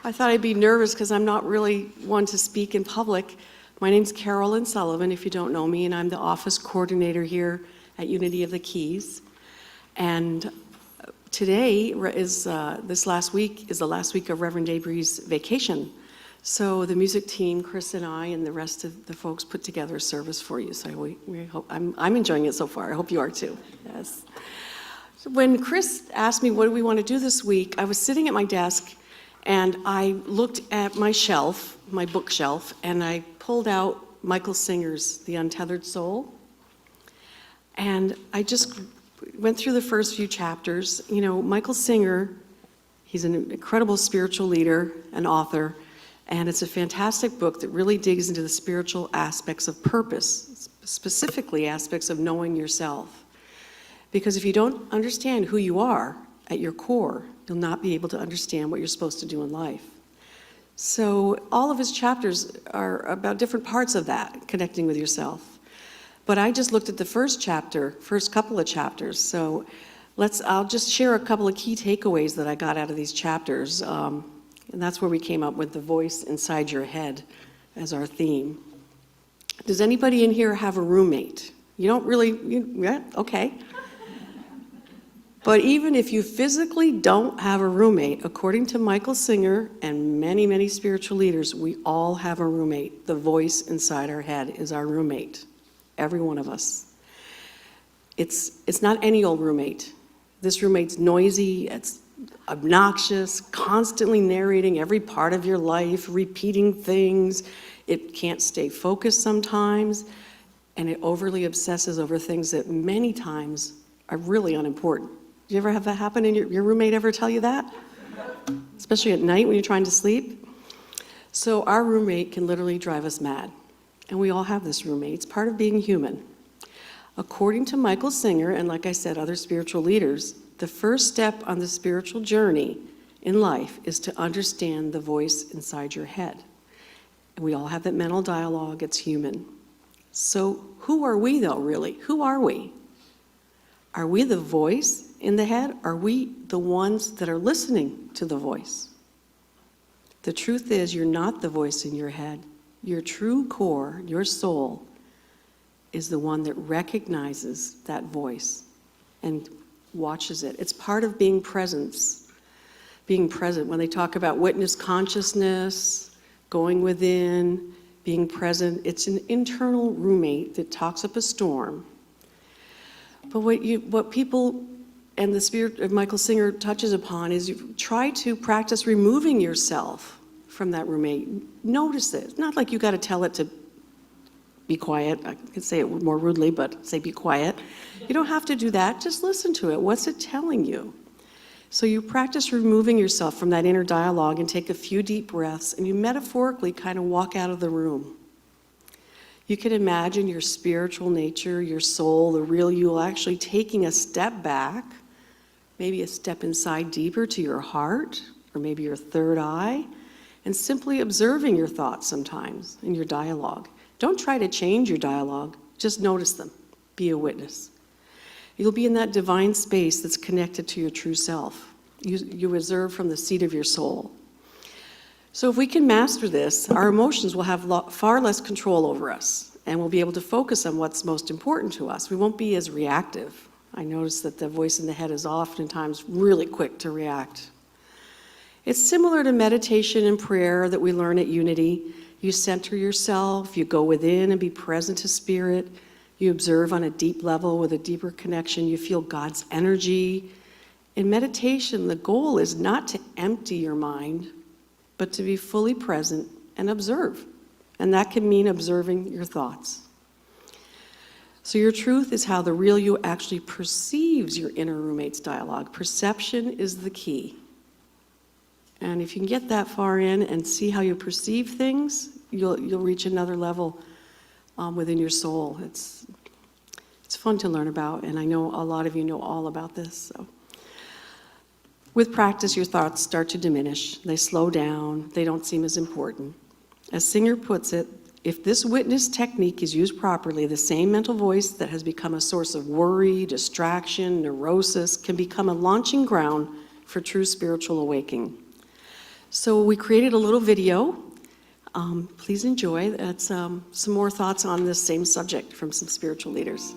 I thought I'd be nervous because I'm not really one to speak in public. My name's Carolyn Sullivan, if you don't know me, and I'm the office coordinator here at Unity of the Keys. And today is, this last week is the last week of Reverend Debris' vacation. So the music team, Chris and I, and the rest of the folks put together a service for you. So we hope, I'm enjoying it so far. I hope you are too. Yes. So when Chris asked me what do we want to do this week, I was sitting at my desk and I looked at my shelf, my bookshelf, and I pulled out Michael Singer's The Untethered Soul. And I just went through the first few chapters. You know, Michael Singer, he's an incredible spiritual leader and author, and it's a fantastic book that really digs into the spiritual aspects of purpose, specifically aspects of knowing yourself. Because if you don't understand who you are at your core, you'll not be able to understand what you're supposed to do in life. So all of his chapters are about different parts of that, connecting with yourself. But I just looked at the first couple of chapters. So I'll just share a couple of key takeaways that I got out of these chapters. And that's where we came up with the voice inside your head as our theme. Does anybody in here have a roommate? You don't really, yeah, okay. But even if you physically don't have a roommate, according to Michael Singer and many, many spiritual leaders, we all have a roommate. The voice inside our head is our roommate, every one of us. It's not any old roommate. This roommate's noisy, it's obnoxious, constantly narrating every part of your life, repeating things. It can't stay focused sometimes, and it overly obsesses over things that many times are really unimportant. Do you ever have that happen? And your roommate ever tell you that? Especially at night when you're trying to sleep? So our roommate can literally drive us mad. And we all have this roommate. It's part of being human. According to Michael Singer, and like I said, other spiritual leaders, the first step on the spiritual journey in life is to understand the voice inside your head. And we all have that mental dialogue. It's human. So who are we though, really? Who are we? Are we the voice in the head? Are we the ones that are listening to the voice? The truth is, you're not the voice in your head. Your true core, your soul, is the one that recognizes that voice and watches it. It's part of being present. Being present. When they talk about witness consciousness, going within, being present, it's an internal roommate that talks up a storm. But what people and the spirit of Michael Singer touches upon is you try to practice removing yourself from that roommate. Notice it. It's not like you got to tell it to be quiet. I could say it more rudely, but say be quiet. You don't have to do that. Just listen to it. What's it telling you? So you practice removing yourself from that inner dialogue and take a few deep breaths, and you metaphorically kind of walk out of the room. You can imagine your spiritual nature, your soul, the real you, actually taking a step back, maybe a step inside deeper to your heart, or maybe your third eye, and simply observing your thoughts sometimes in your dialogue. Don't try to change your dialogue, just notice them. Be a witness. You'll be in that divine space that's connected to your true self. You observe from the seat of your soul. So if we can master this, our emotions will have far less control over us, and we'll be able to focus on what's most important to us. We won't be as reactive. I notice that the voice in the head is oftentimes really quick to react. It's similar to meditation and prayer that we learn at Unity. You center yourself, you go within and be present to spirit. You observe on a deep level with a deeper connection. You feel God's energy. In meditation, the goal is not to empty your mind, but to be fully present and observe. And that can mean observing your thoughts. So your truth is how the real you actually perceives your inner roommate's dialogue. Perception is the key. And if you can get that far in and see how you perceive things, you'll reach another level within your soul. It's fun to learn about, and I know a lot of you know all about this. So, with practice, your thoughts start to diminish. They slow down. They don't seem as important. As Singer puts it, if this witness technique is used properly, the same mental voice that has become a source of worry, distraction, neurosis can become a launching ground for true spiritual awakening. So we created a little video. Please enjoy. That's some more thoughts on this same subject from some spiritual leaders.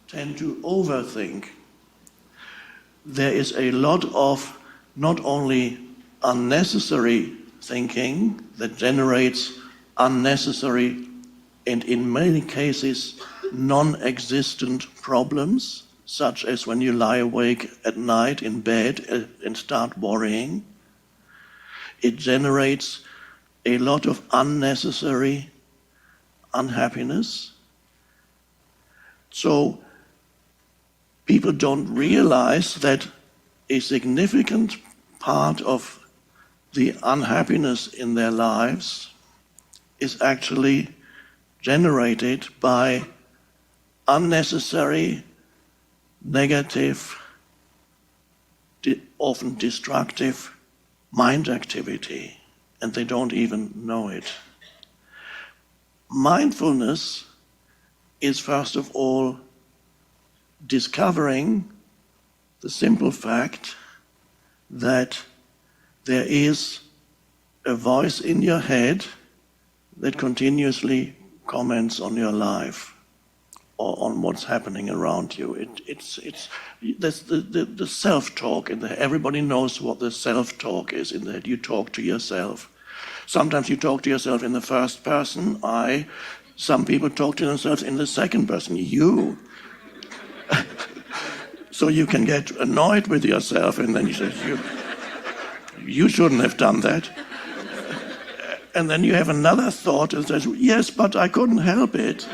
Tend to overthink. There is a lot of not only unnecessary thinking that generates unnecessary and in many cases non-existent problems, such as when you lie awake at night in bed and start worrying. It generates a lot of unnecessary unhappiness. So people don't realize that a significant part of the unhappiness in their lives is actually generated by unnecessary, negative, often destructive mind activity, and they don't even know it. Mindfulness is first of all discovering the simple fact that there is a voice in your head that continuously comments on your life or on what's happening around you. There's the self-talk in there. Everybody knows what the self-talk is in there. You talk to yourself. Sometimes you talk to yourself in the first person, I. Some people talk to themselves in the second person, you. So you can get annoyed with yourself and then you say, you shouldn't have done that. And then you have another thought that says, yes, but I couldn't help it.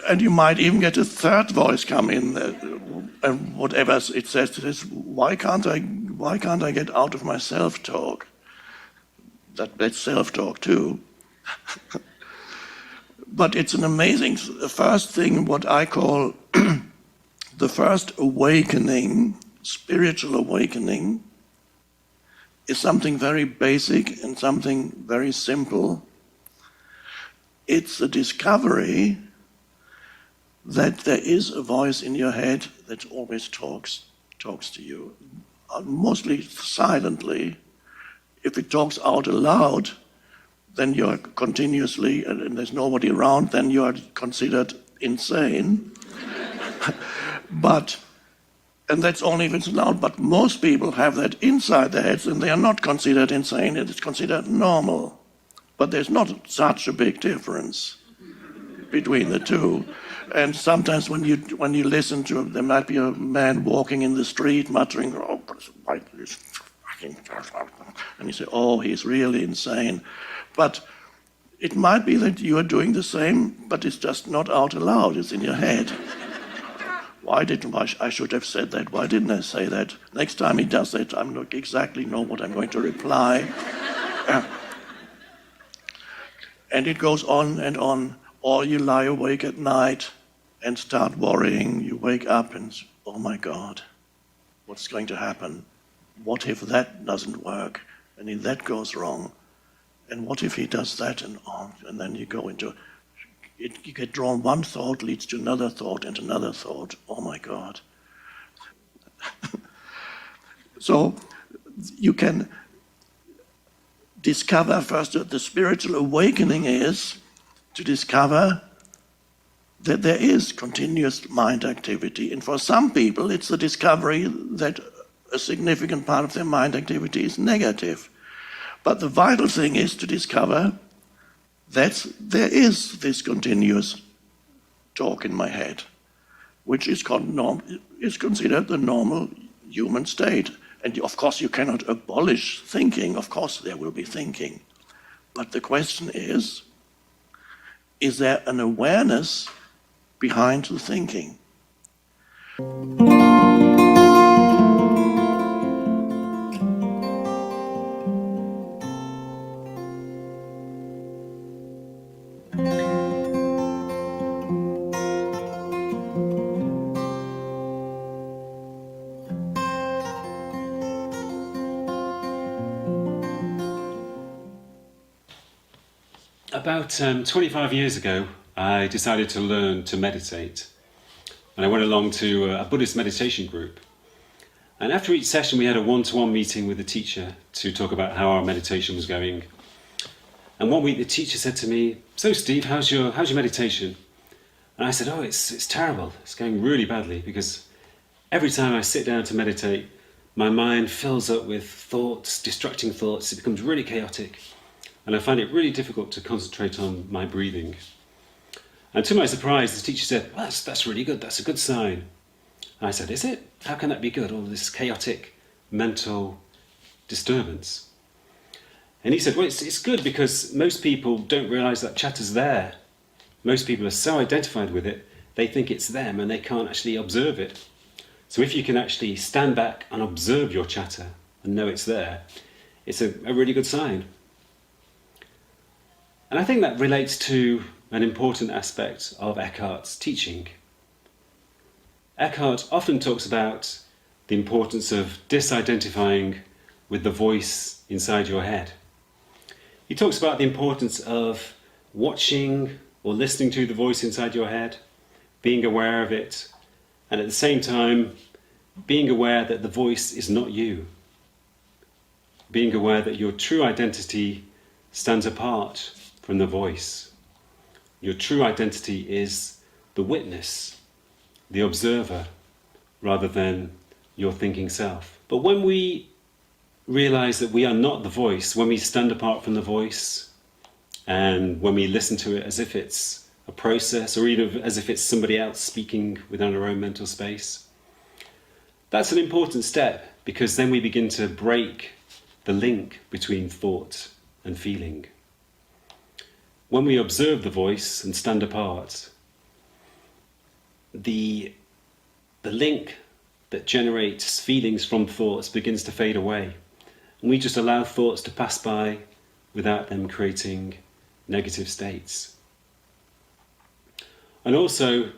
And you might even get a third voice come in, and whatever it says, why can't I get out of my self-talk? That's self-talk too. But it's an amazing first thing, what I call the first awakening, spiritual awakening, is something very basic and something very simple. It's the discovery that there is a voice in your head that always talks to you, mostly silently. If it talks out aloud, then you're continuously, and there's nobody around, then you are considered insane. And that's only if it's loud, but most people have that inside their heads and they are not considered insane, it is considered normal. But there's not such a big difference between the two. And sometimes when you listen to, there might be a man walking in the street muttering, oh, this fucking, and you say, oh, he's really insane. But it might be that you are doing the same, but it's just not out aloud, it's in your head. I should have said that, why didn't I say that? Next time he does that, I'm not exactly know what I'm going to reply. And it goes on and on. Or you lie awake at night and start worrying. You wake up and, oh my God, what's going to happen? What if that doesn't work? And if that goes wrong? And what if he does that? And then you go into it. You get drawn, one thought leads to another thought and another thought. Oh my God. So you can discover first that the spiritual awakening is to discover that there is continuous mind activity. And for some people, it's the discovery that a significant part of their mind activity is negative. But the vital thing is to discover that there is this continuous talk in my head, which is considered the normal human state. And of course, you cannot abolish thinking. Of course, there will be thinking. But the question is there an awareness behind the thinking? About 25 years ago, I decided to learn to meditate. And I went along to a Buddhist meditation group. And after each session, we had a one-to-one meeting with the teacher to talk about how our meditation was going. And one week, the teacher said to me, "So, Steve, how's your meditation?" And I said, "Oh, it's terrible. It's going really badly because every time I sit down to meditate, my mind fills up with thoughts, distracting thoughts. It becomes really chaotic. And I find it really difficult to concentrate on my breathing." And to my surprise, the teacher said, "Well, that's really good. That's a good sign." And I said, "Is it? How can that be good? All this chaotic mental disturbance." And he said, "Well, it's good because most people don't realise that chatter's there. Most people are so identified with it, they think it's them and they can't actually observe it. So if you can actually stand back and observe your chatter and know it's there, it's a really good sign." And I think that relates to an important aspect of Eckhart's teaching. Eckhart often talks about the importance of disidentifying with the voice inside your head. He talks about the importance of watching or listening to the voice inside your head, being aware of it, and at the same time, being aware that the voice is not you. Being aware that your true identity stands apart from the voice. Your true identity is the witness, the observer, rather than your thinking self. But when we realize that we are not the voice, when we stand apart from the voice, and when we listen to it as if it's a process, or even as if it's somebody else speaking within our own mental space, that's an important step, because then we begin to break the link between thought and feeling. When we observe the voice and stand apart, the link that generates feelings from thoughts begins to fade away. And we just allow thoughts to pass by without them creating negative states. And also,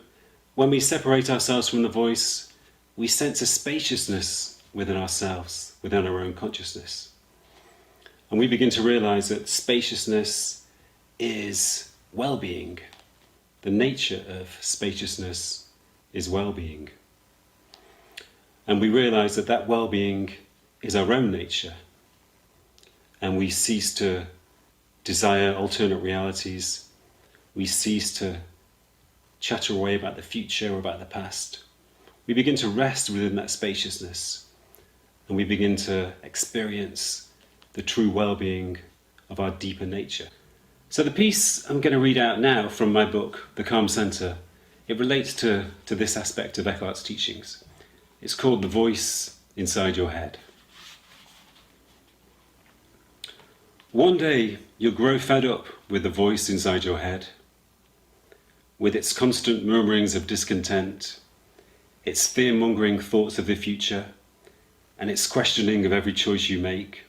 when we separate ourselves from the voice, we sense a spaciousness within ourselves, within our own consciousness. And we begin to realize that spaciousness is well-being. The nature of spaciousness is well-being. And we realize that that well-being is our own nature. And we cease to desire alternate realities. We cease to chatter away about the future or about the past. We begin to rest within that spaciousness. And we begin to experience the true well-being of our deeper nature. So the piece I'm going to read out now from my book, The Calm Center, it relates to this aspect of Eckhart's teachings. It's called The Voice Inside Your Head. One day you'll grow fed up with the voice inside your head, with its constant murmurings of discontent, its fear-mongering thoughts of the future, and its questioning of every choice you make.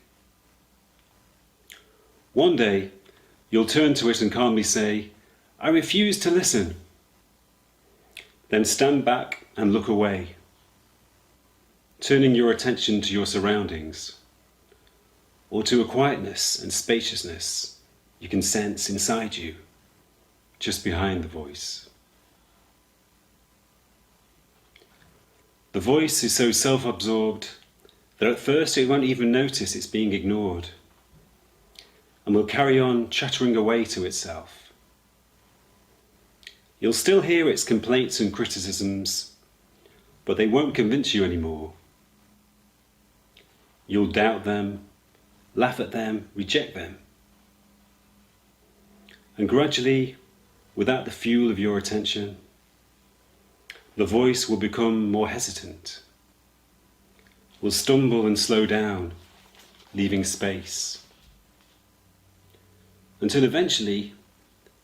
One day you'll turn to it and calmly say, "I refuse to listen." Then stand back and look away, turning your attention to your surroundings, or to a quietness and spaciousness you can sense inside you, just behind the voice. The voice is so self-absorbed that at first it won't even notice it's being ignored, and will carry on chattering away to itself. You'll still hear its complaints and criticisms, but they won't convince you anymore. You'll doubt them, laugh at them, reject them. And gradually, without the fuel of your attention, the voice will become more hesitant, will stumble and slow down, leaving space. Until eventually,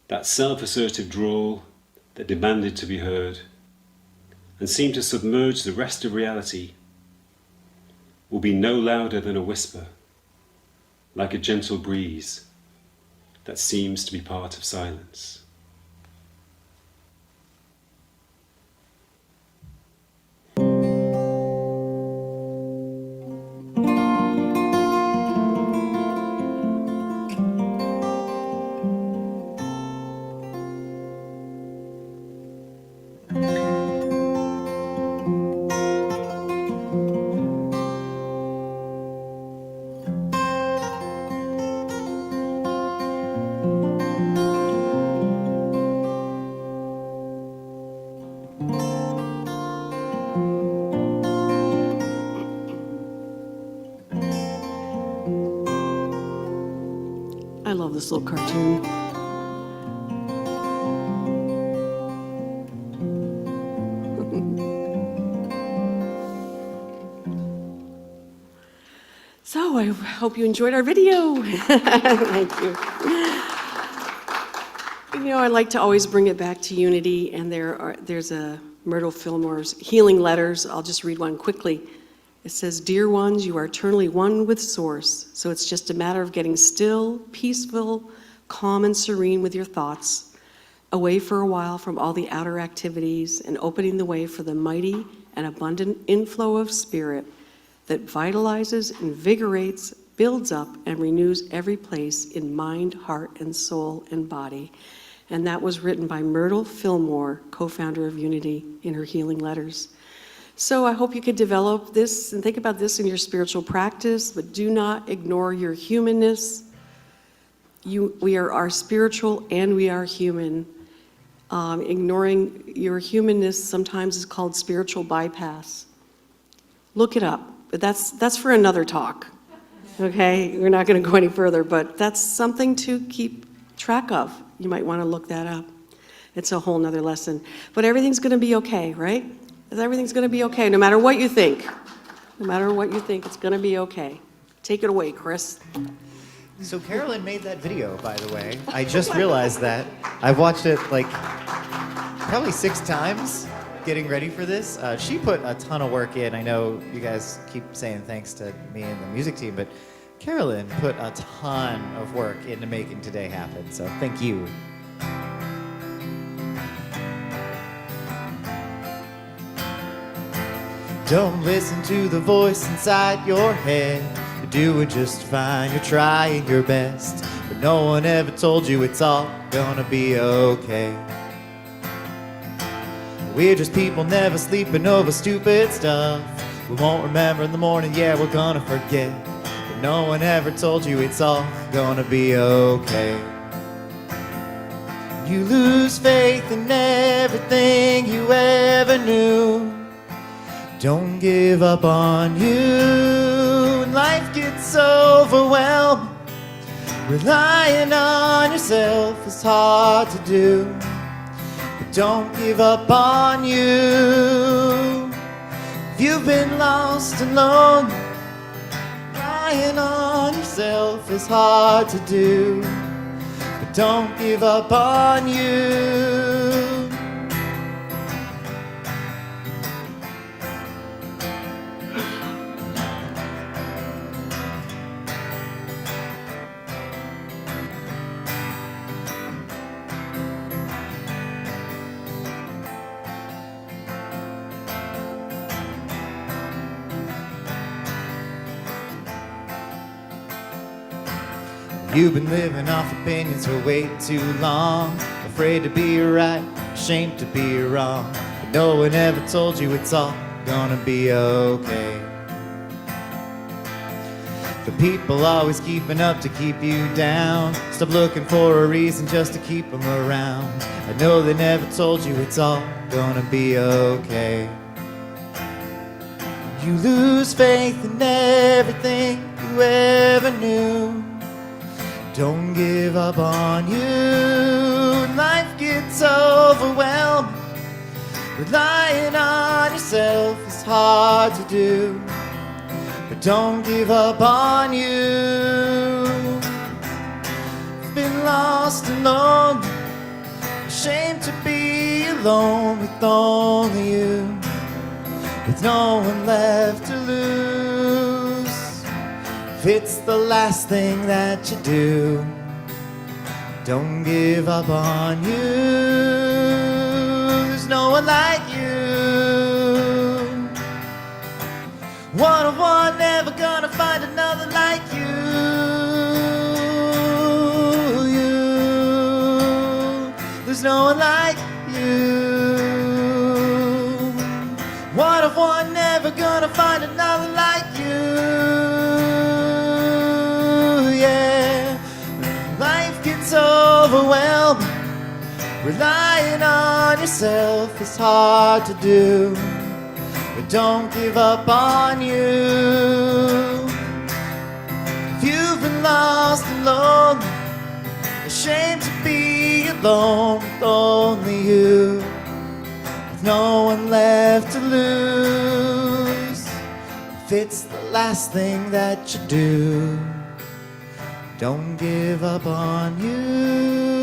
that self-assertive drawl that demanded to be heard and seem to submerge the rest of reality will be no louder than a whisper, like a gentle breeze that seems to be part of silence. I love this little cartoon. So I hope you enjoyed our video. Thank you. You know, I like to always bring it back to unity, and there's a Myrtle Fillmore's Healing Letters. I'll just read one quickly. It says, "Dear ones, you are eternally one with Source, so it's just a matter of getting still, peaceful, calm, and serene with your thoughts, away for a while from all the outer activities, and opening the way for the mighty and abundant inflow of spirit that vitalizes, invigorates, builds up, and renews every place in mind, heart, and soul and body." And that was written by Myrtle Fillmore, co-founder of Unity, in her Healing Letters. So I hope you could develop this and think about this in your spiritual practice, but do not ignore your humanness. We are spiritual and we are human. Ignoring your humanness sometimes is called spiritual bypass. Look it up, but that's for another talk. Okay, we're not going to go any further, but that's something to keep track of. You might want to look that up. It's a whole nother lesson. But everything's going to be okay, right? Everything's going to be okay, no matter what you think. No matter what you think, it's going to be okay. Take it away, Chris. So Carolyn made that video, by the way. I just realized that. I've watched it like probably 6 times getting ready for this. She put a ton of work in. I know you guys keep saying thanks to me and the music team, but Carolyn put a ton of work into making today happen. So thank you. Don't listen to the voice inside your head. You're doing just fine, you're trying your best. But no one ever told you it's all gonna be okay. We're just people never sleeping over stupid stuff. We won't remember in the morning, yeah, we're gonna forget. But no one ever told you it's all gonna be okay. You lose faith in everything you ever knew. Don't give up on you when life gets overwhelmed. Relying on yourself is hard to do, but don't give up on you. If you've been lost and lonely, relying on yourself is hard to do, but don't give up on you. You've been living off opinions for way too long. Afraid to be right, ashamed to be wrong. But no one ever told you it's all gonna be okay. The people always keeping up to keep you down. Stop looking for a reason just to keep them around. I know they never told you it's all gonna be okay. You lose faith in everything you ever knew. Don't give up on you when life gets overwhelmed. Relying on yourself is hard to do, but don't give up on you. You've been lost and lonely, ashamed to be alone with only you. with no one left to lose. If it's the last thing that you do, don't give up on you. There's no one like you. One of one, never gonna find another like you. There's no one like you. One of one, never gonna find another like you. Yeah, life gets overwhelming. Relying on yourself is hard to do, but don't give up on you. If you've been lost and lonely, ashamed to be alone with only you, with no one left to lose. If it's the last thing that you do, don't give up on you.